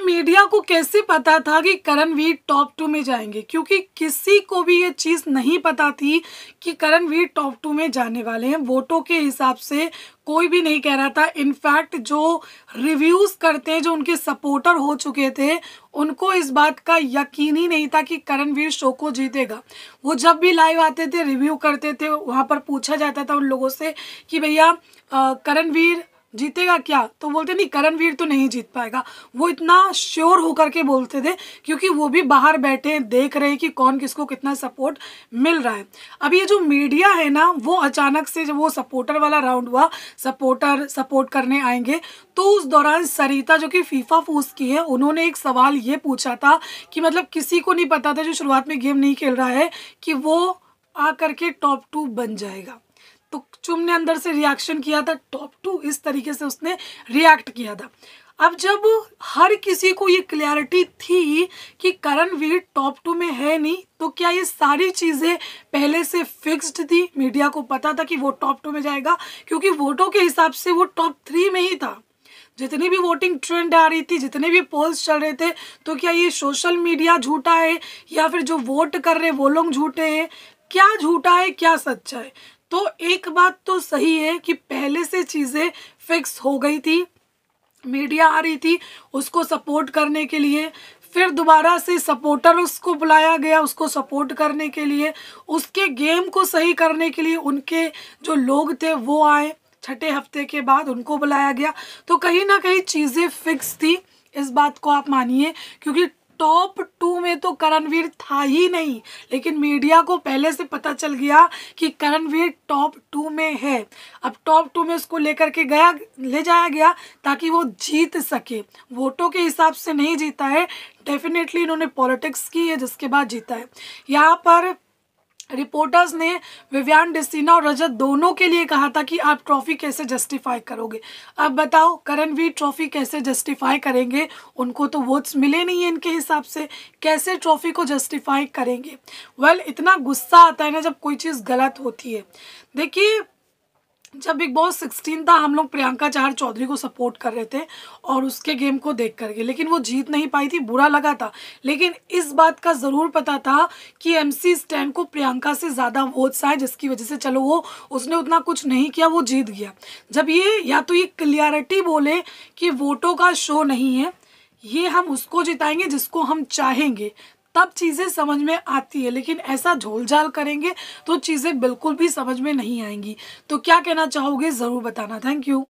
Media को कैसे पता था कि करणवीर टॉप 2 में जाएंगे, क्योंकि किसी को भी ये चीज़ नहीं पता थी कि करणवीर टॉप 2 में जाने वाले हैं। वोटों के हिसाब से कोई भी नहीं कह रहा था। इनफैक्ट जो रिव्यूज़ करते हैं, जो उनके सपोर्टर हो चुके थे, उनको इस बात का यकीन ही नहीं था कि करणवीर शो को जीतेगा। वो जब भी लाइव आते थे, रिव्यू करते थे, वहाँ पर पूछा जाता था उन लोगों से कि भैया करणवीर जीतेगा क्या, तो बोलते नहीं करणवीर तो नहीं जीत पाएगा। वो इतना श्योर होकर के बोलते थे, क्योंकि वो भी बाहर बैठे देख रहे हैं कि कौन किसको कितना सपोर्ट मिल रहा है। अब ये जो मीडिया है ना, वो अचानक से जब वो सपोर्टर वाला राउंड हुआ, सपोर्टर सपोर्ट करने आएंगे, तो उस दौरान सरिता जो कि फीफा फूस की है, उन्होंने एक सवाल ये पूछा था कि मतलब किसी को नहीं पता था जो शुरुआत में गेम नहीं खेल रहा है कि वो आकर के टॉप 2 बन जाएगा। तो चुम ने अंदर से रिएक्शन किया था, टॉप 2, इस तरीके से उसने रिएक्ट किया था। अब जब हर किसी को ये क्लैरिटी थी कि करणवीर टॉप 2 में है नहीं, तो क्या ये सारी चीज़ें पहले से फिक्स्ड थी? मीडिया को पता था कि वो टॉप 2 में जाएगा, क्योंकि वोटों के हिसाब से वो टॉप 3 में ही था। जितनी भी वोटिंग ट्रेंड आ रही थी, जितने भी पोल्स चल रहे थे, तो क्या ये सोशल मीडिया झूठा है या फिर जो वोट कर रहे वो लोग झूठे हैं? क्या झूठा है, क्या सच्चा है? तो एक बात तो सही है कि पहले से चीज़ें फिक्स हो गई थी। मीडिया आ रही थी उसको सपोर्ट करने के लिए, फिर दोबारा से सपोर्टर उसको बुलाया गया उसको सपोर्ट करने के लिए, उसके गेम को सही करने के लिए उनके जो लोग थे वो आए, छठे हफ्ते के बाद उनको बुलाया गया। तो कहीं ना कहीं चीज़ें फिक्स थी, इस बात को आप मानिए, क्योंकि टॉप 2 में तो करणवीर था ही नहीं, लेकिन मीडिया को पहले से पता चल गया कि करणवीर टॉप 2 में है। अब टॉप 2 में उसको लेकर के ले जाया गया ताकि वो जीत सके। वोटों के हिसाब से नहीं जीता है, डेफिनेटली इन्होंने पॉलिटिक्स की है जिसके बाद जीता है। यहाँ पर रिपोर्टर्स ने विवियान डिसीना और रजत दोनों के लिए कहा था कि आप ट्रॉफी कैसे जस्टिफाई करोगे। अब बताओ करणवीर ट्रॉफी कैसे जस्टिफाई करेंगे? उनको तो वोट्स मिले नहीं है इनके हिसाब से, कैसे ट्रॉफी को जस्टिफाई करेंगे? इतना गुस्सा आता है ना जब कोई चीज़ गलत होती है। देखिए, जब बिग बॉस 16 था, हम लोग प्रियंका चहर चौधरी को सपोर्ट कर रहे थे और उसके गेम को देख करके, लेकिन वो जीत नहीं पाई थी, बुरा लगा था। लेकिन इस बात का ज़रूर पता था कि MC स्टैन को प्रियंका से ज़्यादा वोट्स आए, जिसकी वजह से चलो उसने उतना कुछ नहीं किया, वो जीत गया। जब ये या तो ये क्लियरिटी बोले कि वोटों का शो नहीं है, ये हम उसको जिताएंगे जिसको हम चाहेंगे, तब चीज़ें समझ में आती है। लेकिन ऐसा झोलझाल करेंगे तो चीज़ें बिल्कुल भी समझ में नहीं आएंगी। तो क्या कहना चाहोगे, ज़रूर बताना। Thank you.